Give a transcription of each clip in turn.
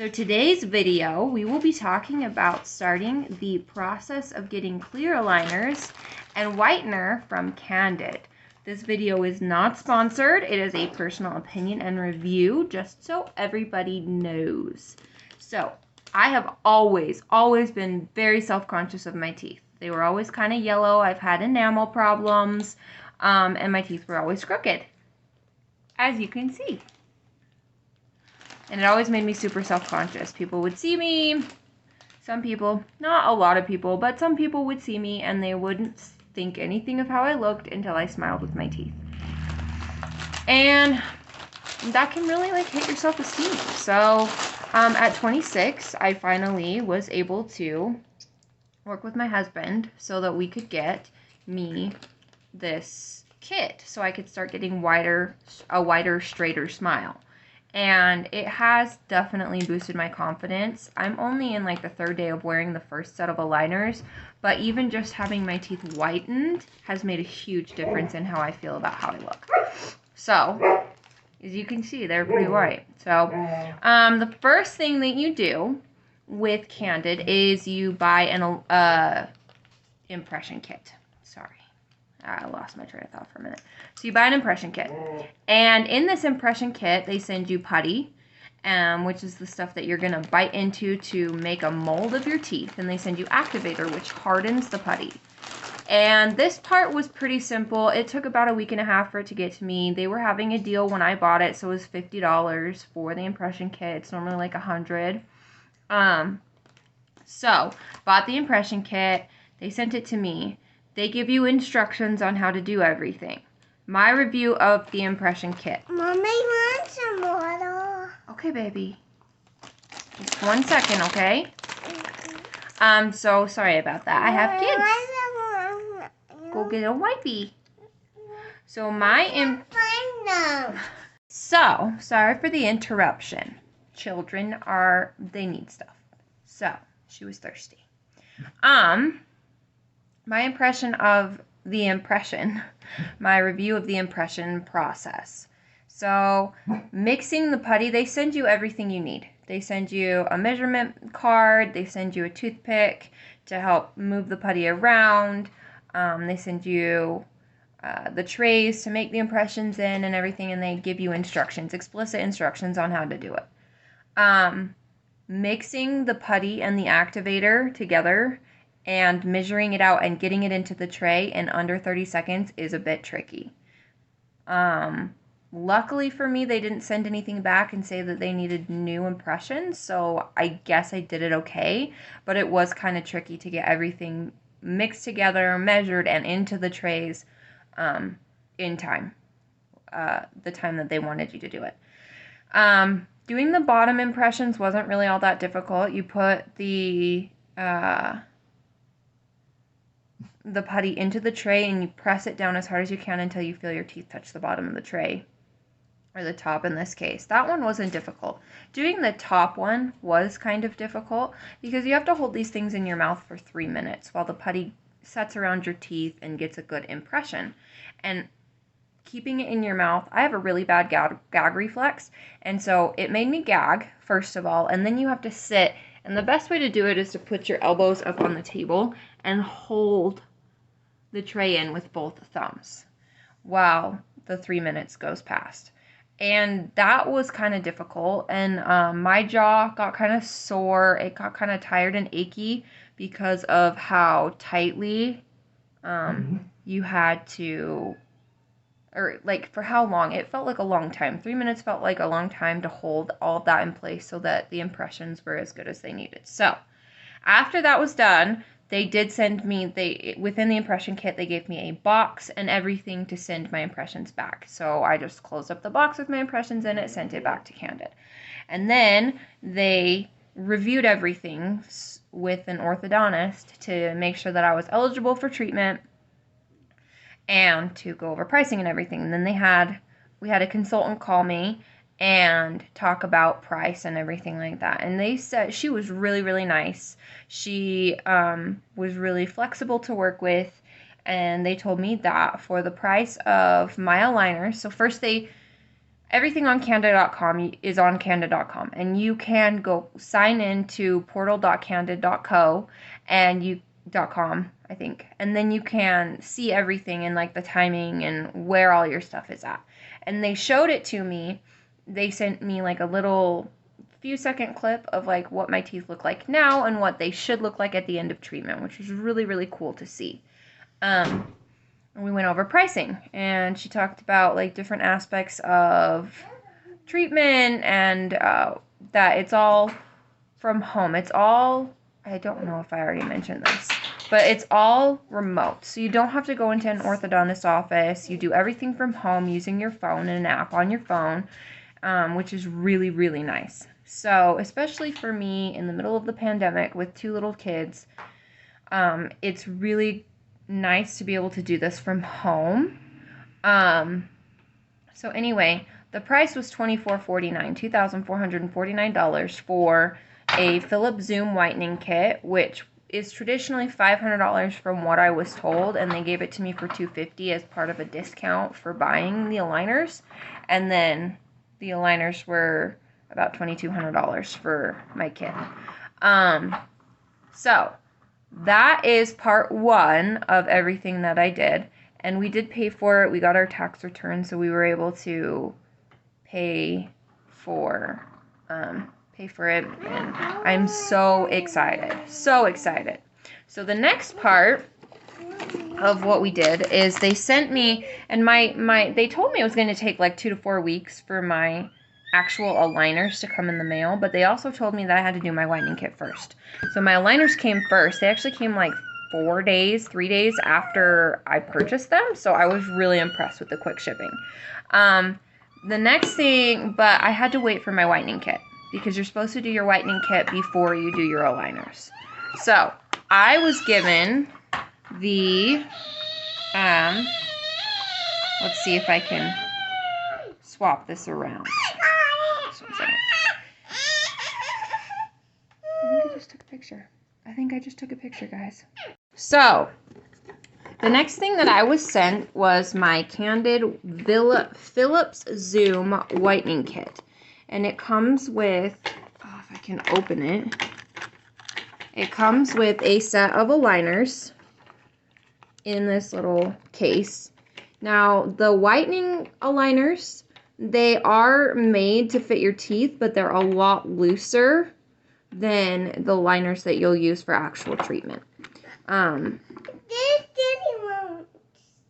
So today's video, we will be talking about starting the process of getting clear aligners and whitener from Candid. This video is not sponsored. It is a personal opinion and review, just so everybody knows. So I have always been very self-conscious of my teeth. They were always kind of yellow. I've had enamel problems, and my teeth were always crooked, as you can see. And it always made me super self-conscious. People would see me, some people, not a lot of people, but some people would see me and they wouldn't think anything of how I looked until I smiled with my teeth. And that can really hit your self-esteem. So at 26, I finally was able to work with my husband so that we could get me this kit so I could start getting a wider, straighter smile. And it has definitely boosted my confidence. I'm only in the third day of wearing the first set of aligners, but even just having my teeth whitened has made a huge difference in how I feel about how I look. So, as you can see, they're pretty white. So, the first thing that you do with Candid is you buy an impression kit. Sorry. I lost my train of thought for a minute. So you buy an impression kit. And in this impression kit, they send you putty, which is the stuff that you're going to bite into to make a mold of your teeth. And they send you activator, which hardens the putty. And this part was pretty simple. It took about a week and a half for it to get to me. They were having a deal when I bought it, so it was $50 for the impression kit. It's normally $100. So, bought the impression kit. They sent it to me. They give you instructions on how to do everything. My review of the impression kit. Mommy wants some water. Okay, baby. Just 1 second, okay? So sorry about that. I have kids. Go get a wipey. So So, sorry for the interruption. Children they need stuff. So, she was thirsty. My review of the impression process. So, mixing the putty, they send you everything you need. They send you a measurement card, they send you a toothpick to help move the putty around, they send you the trays to make the impressions in and everything, and they give you instructions, explicit instructions on how to do it. Mixing the putty and the activator together and measuring it out and getting it into the tray in under 30 seconds is a bit tricky. Luckily for me, they didn't send anything back and say that they needed new impressions, so I guess I did it okay, but it was kind of tricky to get everything mixed together, measured, and into the trays in time, the time that they wanted you to do it. Doing the bottom impressions wasn't really all that difficult. You put the putty into the tray and you press it down as hard as you can until you feel your teeth touch the bottom of the tray, or the top in this case. That one wasn't difficult. Doing the top one was kind of difficult because you have to hold these things in your mouth for 3 minutes while the putty sets around your teeth and gets a good impression. And keeping it in your mouth, I have a really bad gag reflex, and so it made me gag, first of all, and then you have to sit, and the best way to do it is to put your elbows up on the table and hold the tray in with both thumbs while the 3 minutes goes past. And that was kind of difficult, and my jaw got kind of sore. It got kind of tired and achy because of how tightly you had to, or for how long. It felt like a long time. 3 minutes felt like a long time to hold all of that in place so that the impressions were as good as they needed. So after that was done, they did send me, within the impression kit, they gave me a box and everything to send my impressions back. So I just closed up the box with my impressions in it, sent it back to Candid. And then they reviewed everything with an orthodontist to make sure that I was eligible for treatment and to go over pricing and everything. And then we had a consultant call me and talk about price and everything like that. And they said she was really, really nice. She was really flexible to work with, and they told me that for the price of my aligners, so first everything on Candid.com is on Candid.com, and you can go sign in to portal.candid.co and .com, I think, and then you can see everything and like the timing and where all your stuff is at. And they showed it to me. They sent me like a little few second clip of like what my teeth look like now and what they should look like at the end of treatment, which was really, really cool to see. And we went over pricing, and she talked about like different aspects of treatment and that it's all from home. It's all, I don't know if I already mentioned this, but it's all remote. So you don't have to go into an orthodontist office. You do everything from home using your phone and an app on your phone, which is really, really nice. So especially for me in the middle of the pandemic with 2 little kids, it's really nice to be able to do this from home. So anyway, the price was $2,449, $2,449 for a Philips Zoom whitening kit, which is traditionally $500 from what I was told, and they gave it to me for $250 as part of a discount for buying the aligners. And then the aligners were about $2,200 for my kit. So that is part 1 of everything that I did, and we did pay for it. We got our tax return, so we were able to pay for it, and I'm so excited, so excited. So the next part of what we did is they sent me, and they told me it was going to take like 2 to 4 weeks for my actual aligners to come in the mail, but they also told me that I had to do my whitening kit first. So my aligners came first. They actually came like 3 days after I purchased them, so I was really impressed with the quick shipping. The next thing, but I had to wait for my whitening kit, because you're supposed to do your whitening kit before you do your aligners. So I was given the, let's see if I can swap this around. I think I just took a picture, guys. So, the next thing that I was sent was my Candid Philips Zoom whitening kit. And it comes with, if I can open it, it comes with a set of aligners in this little case. Now, the whitening aligners, they are made to fit your teeth, but they're a lot looser than the liners that you'll use for actual treatment. This baby won't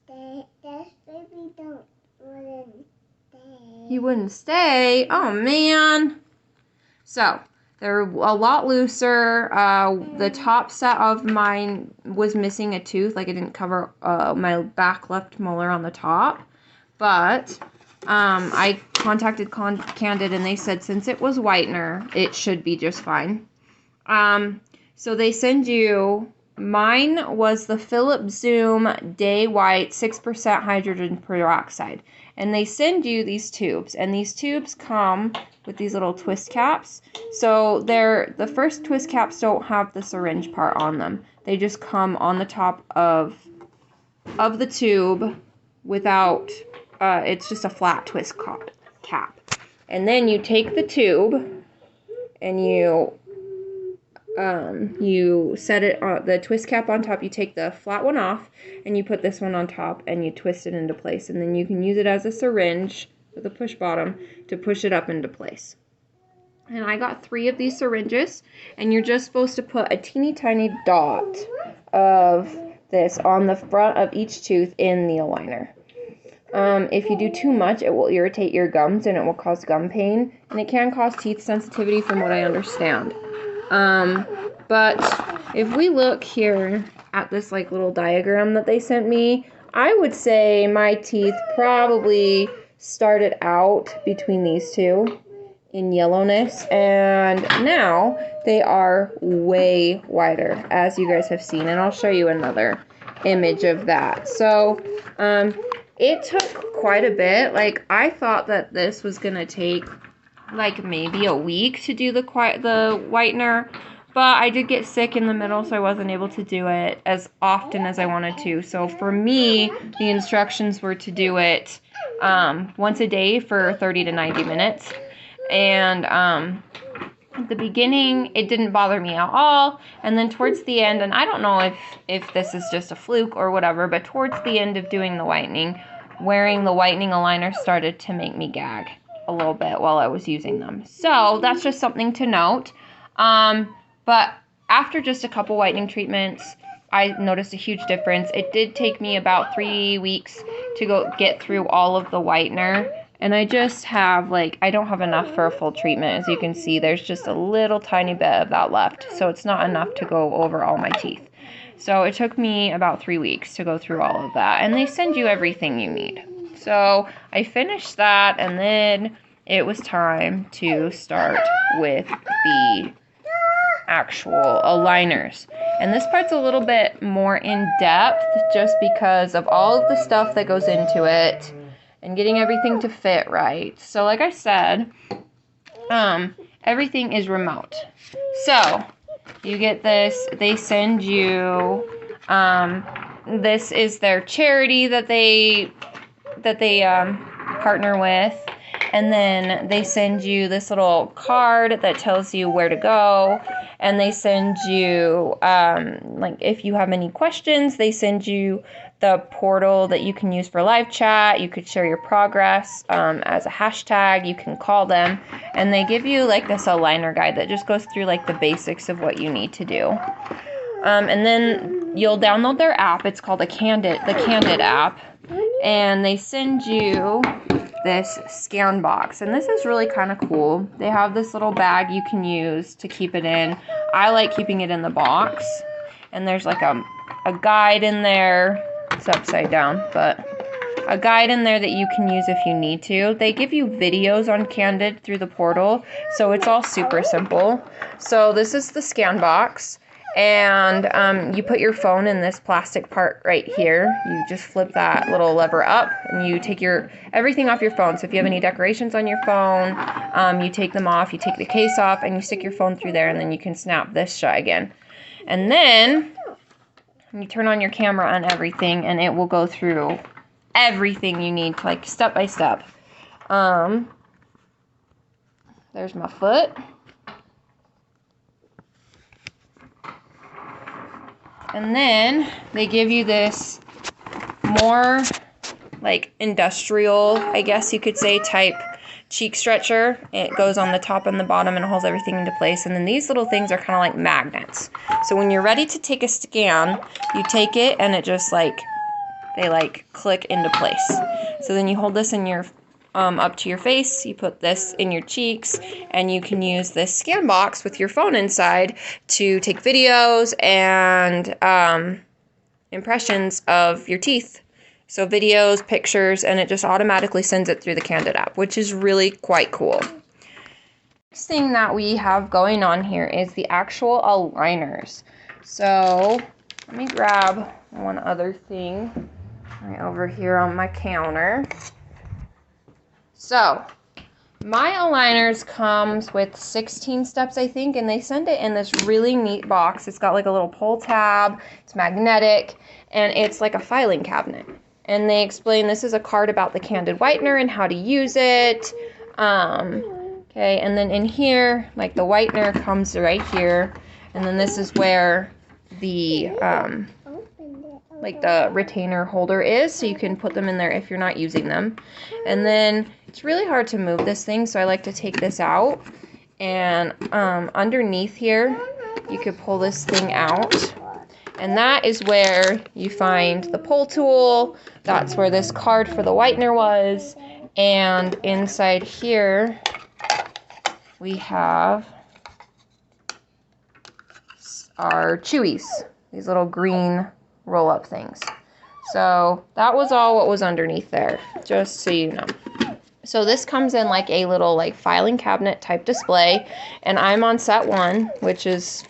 stay. This baby wouldn't stay. He wouldn't stay? Oh, man. So, they're a lot looser. The top set of mine was missing a tooth. Like, it didn't cover my back left molar on the top. But I contacted Candid, and they said since it was whitener, it should be just fine. So they send you, mine was the Philips Zoom Day White 6% hydrogen peroxide. And they send you these tubes, and these tubes come with these little twist caps. So the first twist caps don't have the syringe part on them. They just come on the top of the tube without, it's just a flat twist cap. And then you take the tube and you set it on the twist cap on top. You take the flat one off and you put this one on top and you twist it into place. And then you can use it as a syringe with a push bottom to push it up into place. And I got 3 of these syringes, and you're just supposed to put a teeny tiny dot of this on the front of each tooth in the aligner. If you do too much, it will irritate your gums and it will cause gum pain, and it can cause teeth sensitivity from what I understand. But if we look here at this like little diagram that they sent me, I would say my teeth probably started out between these two in yellowness, and now they are way wider, as you guys have seen, and I'll show you another image of that. So it took quite a bit. Like, I thought that this was gonna take like maybe a week to do the whitener, But I did get sick in the middle, so I wasn't able to do it as often as I wanted to. So for me, the instructions were to do it once a day for 30 to 90 minutes. And at the beginning, it didn't bother me at all. And then towards the end, and I don't know if this is just a fluke or whatever, but towards the end of doing the whitening, wearing the whitening aligner started to make me gag a little bit while I was using them. So that's just something to note. But after just a couple whitening treatments, I noticed a huge difference. It did take me about 3 weeks to go get through all of the whitener. And I just have, I don't have enough for a full treatment. As you can see, there's just a little tiny bit of that left. So it's not enough to go over all my teeth. So it took me about 3 weeks to go through all of that. And they send you everything you need. So I finished that, and then it was time to start with the actual aligners. And this part's a little bit more in depth just because of all of the stuff that goes into it and getting everything to fit right. So like I said, everything is remote. So you get this, they send you, this is their charity that they partner with. And then they send you this little card that tells you where to go. And they send you, if you have any questions, they send you the portal that you can use for live chat. You could share your progress as a hashtag. You can call them. And they give you, this aligner guide that just goes through, the basics of what you need to do. And then you'll download their app. It's called the Candid app. And they send you this scan box, and this is really kind of cool. They have this little bag you can use to keep it in. I like keeping it in the box, and there's a guide in there. It's upside down, but a guide in there that you can use if you need to. They give you videos on Candid through the portal, so it's all super simple. So this is the scan box. And you put your phone in this plastic part right here. You just flip that little lever up, and you take everything off your phone. So if you have any decorations on your phone, you take them off, you take the case off, and you stick your phone through there, and then you can snap this shut again. And then you turn on your camera and everything, and it will go through everything you need, step by step. There's my foot. And then they give you this more industrial, I guess you could say, type cheek stretcher. It goes on the top and the bottom and holds everything into place. And then these little things are kind of like magnets. So when you're ready to take a scan, you take it and it just they click into place. So then you hold this in your up to your face, you put this in your cheeks, and you can use this scan box with your phone inside to take videos and impressions of your teeth. So videos, pictures, and it just automatically sends it through the Candid app, which is really quite cool. Next thing that we have going on here is the actual aligners. So let me grab one other thing right over here on my counter. So, my aligners comes with 16 steps, I think, and they send it in this really neat box. It's got a little pull tab, it's magnetic, and it's like a filing cabinet. And they explain this is a card about the Candid whitener and how to use it. Okay, and then in here, the whitener comes right here, and then this is where the the retainer holder is, so you can put them in there if you're not using them. And then it's really hard to move this thing, so I like to take this out, and underneath here you could pull this thing out, and that is where you find the pull tool. That's where this card for the whitener was, and inside here we have our chewies, these little green roll-up things. So that was all what was underneath there, just so you know. So this comes in a little filing cabinet type display, and I'm on set 1, which is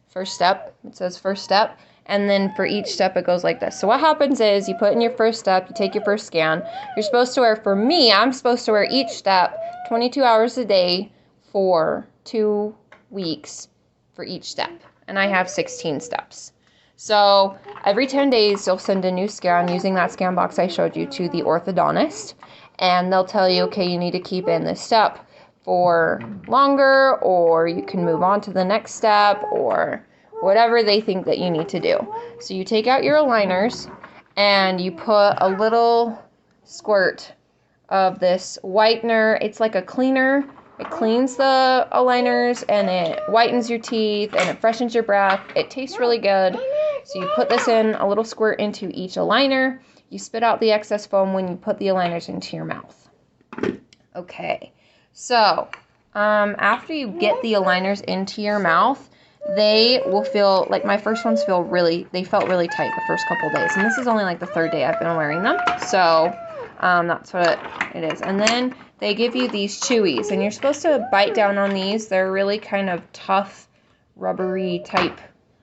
first step. It says first step, and then for each step it goes like this. So what happens is you put in your first step, you take your first scan. You're supposed to wear, for me, I'm supposed to wear each step 22 hours a day for 2 weeks for each step. And I have 16 steps. So every 10 days, you'll send a new scan using that scan box I showed you to the orthodontist. And they'll tell you, okay, you need to keep in this step for longer, or you can move on to the next step, or whatever they think that you need to do. So you take out your aligners and you put a little squirt of this whitener. It's like a cleaner. It cleans the aligners and it whitens your teeth and it freshens your breath. It tastes really good. So you put this in, a little squirt into each aligner. You spit out the excess foam when you put the aligners into your mouth. Okay, so after you get the aligners into your mouth, they will feel, like my first ones felt really tight the first couple days. And this is only like the third day I've been wearing them. So that's what it is. And then they give you these chewies, and you're supposed to bite down on these. They're really kind of tough, rubbery type.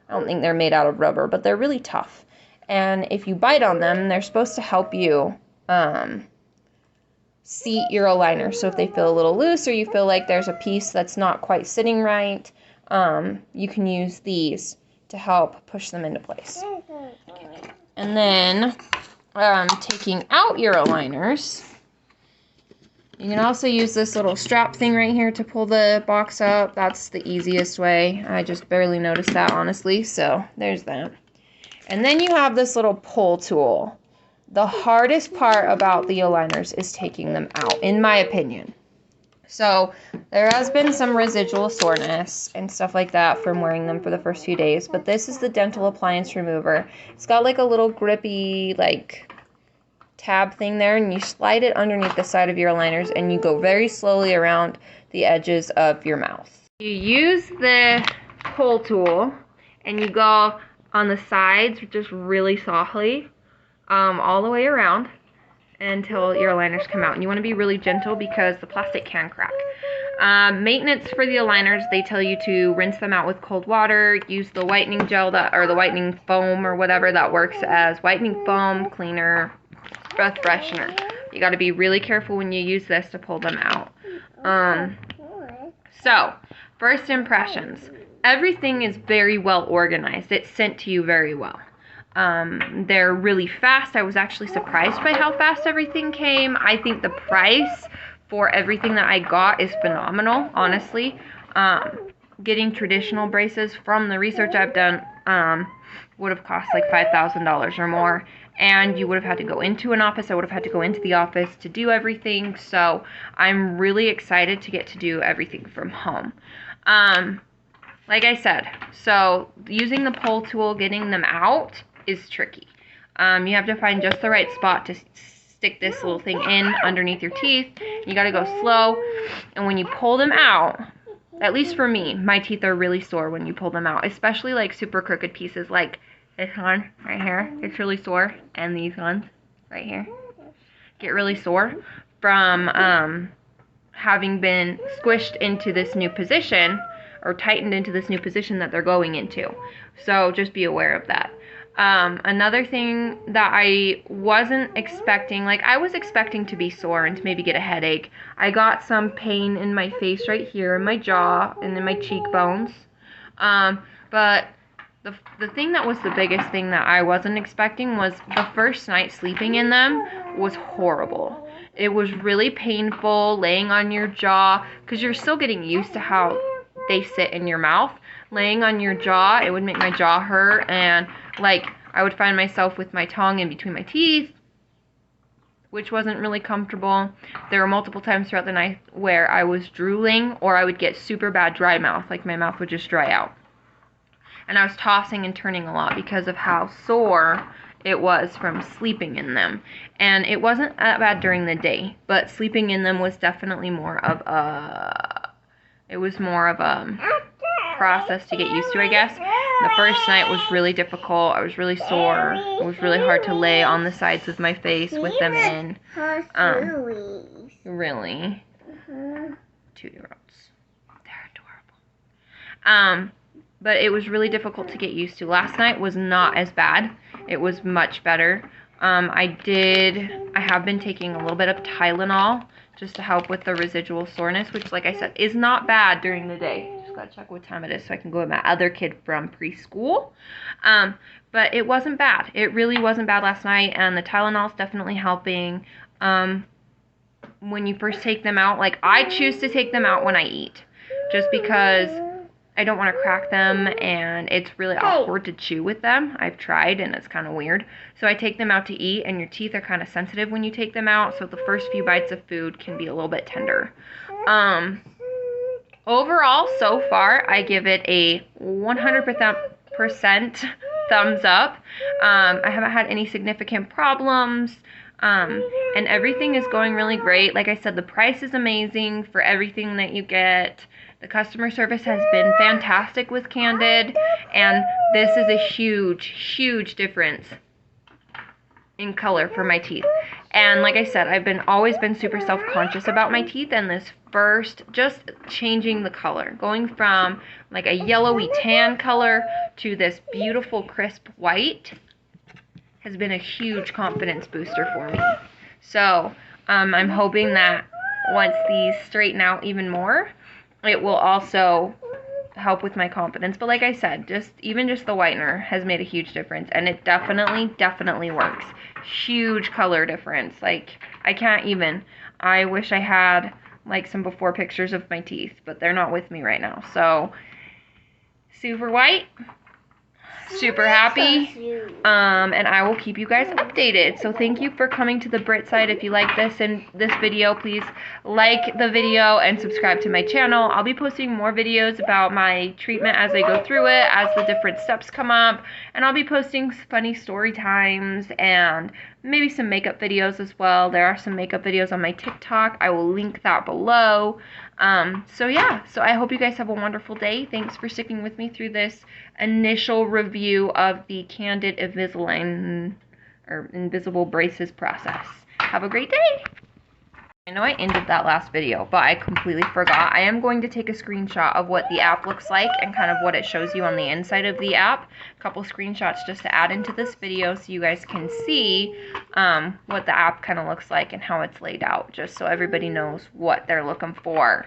I don't think they're made out of rubber, but they're really tough. And if you bite on them, they're supposed to help you seat your aligner. So if they feel a little loose, or you feel like there's a piece that's not quite sitting right, you can use these to help push them into place. And then taking out your aligners, you can also use this little strap thing right here to pull the box up. That's the easiest way. I just barely noticed that, honestly, so there's that. And then you have this little pull tool. The hardest part about the aligners is taking them out, in my opinion. So there has been some residual soreness and stuff like that from wearing them for the first few days, but this is the dental appliance remover. It's got like a little grippy like tab thing there, and you slide it underneath the side of your aligners and you go very slowly around the edges of your mouth. You use the pull tool and you go on the sides just really softly all the way around until your aligners come out. And you want to be really gentle because the plastic can crack. Maintenance for the aligners, they tell you to rinse them out with cold water, use the whitening gel or the whitening foam or whatever that works as whitening foam, cleaner, breath freshener. You got to be really careful when you use this to pull them out. So, first impressions. Everything is very well organized. It's sent to you very well. They're really fast. I was actually surprised by how fast everything came. I think the price for everything that I got is phenomenal, honestly. Getting traditional braces, from the research I've done, would have cost like $5,000 or more. And you would have had to go into an office. I would have had to go into the office to do everything. So I'm really excited to get to do everything from home. Like I said, so using the pull tool, getting them out is tricky. You have to find just the right spot to stick this little thing in underneath your teeth. You got to go slow. And when you pull them out, at least for me, my teeth are really sore when you pull them out, especially like super crooked pieces like this one right here. It's really sore. And these ones right here get really sore from having been squished into this new position, or tightened into this new position that they're going into. So just be aware of that. Another thing that I wasn't expecting, like I was expecting to be sore and to maybe get a headache. I got some pain in my face right here, in my jaw, and in my cheekbones. But the thing that was the biggest thing that I wasn't expecting was the first night sleeping in them was horrible. It was really painful laying on your jaw, because you're still getting used to how they sit in your mouth. Laying on your jaw, it would make my jaw hurt, and like I would find myself with my tongue in between my teeth, which wasn't really comfortable. There were multiple times throughout the night where I was drooling, or I would get super bad dry mouth, like my mouth would just dry out. And I was tossing and turning a lot because of how sore it was from sleeping in them. And it wasn't that bad during the day, but sleeping in them was definitely more of a process to get used to, I guess. The first night was really difficult. I was really sore. It was really hard to lay on the sides of my face with them in. Really? 2-year-olds. They're adorable. But it was really difficult to get used to. Last night was not as bad. It was much better. I have been taking a little bit of Tylenol just to help with the residual soreness, which, like I said, is not bad during the day. just gotta check what time it is so I can go with my other kid from preschool. But it wasn't bad. It really wasn't bad last night, and the Tylenol's definitely helping. When you first take them out, like I choose to take them out when I eat, just because I don't want to crack them, and it's really awkward to chew with them. I've tried, and it's kind of weird. So I take them out to eat, and your teeth are kind of sensitive when you take them out, so the first few bites of food can be a little bit tender. Overall, so far, I give it a 100% thumbs up. I haven't had any significant problems. And everything is going really great. Like I said, the price is amazing for everything that you get. The customer service has been fantastic with Candid, and this is a huge, huge difference in color for my teeth. And like I said, I've always been super self-conscious about my teeth, and this first, just changing the color, going from like a yellowy tan color to this beautiful crisp white, has been a huge confidence booster for me. So I'm hoping that once these straighten out even more, it will also help with my confidence. But like I said, even just the whitener has made a huge difference, and it definitely works. Huge color difference. Like, I can't even. I wish I had like some before pictures of my teeth, but they're not with me right now. So super white. Super happy, and I will keep you guys updated. So thank you for coming to the Brit side. If you like this video, please like the video and subscribe to my channel. I'll be posting more videos about my treatment as I go through it, as the different steps come up, and I'll be posting funny story times and maybe some makeup videos as well. There are some makeup videos on my TikTok. I will link that below. So yeah, so I hope you guys have a wonderful day. Thanks for sticking with me through this initial review of the Candid Invisalign or invisible braces process. Have a great day. I know I ended that last video, but I completely forgot. I am going to take a screenshot of what the app looks like and kind of what it shows you on the inside of the app. A couple screenshots just to add into this video so you guys can see what the app kind of looks like and how it's laid out, just so everybody knows what they're looking for.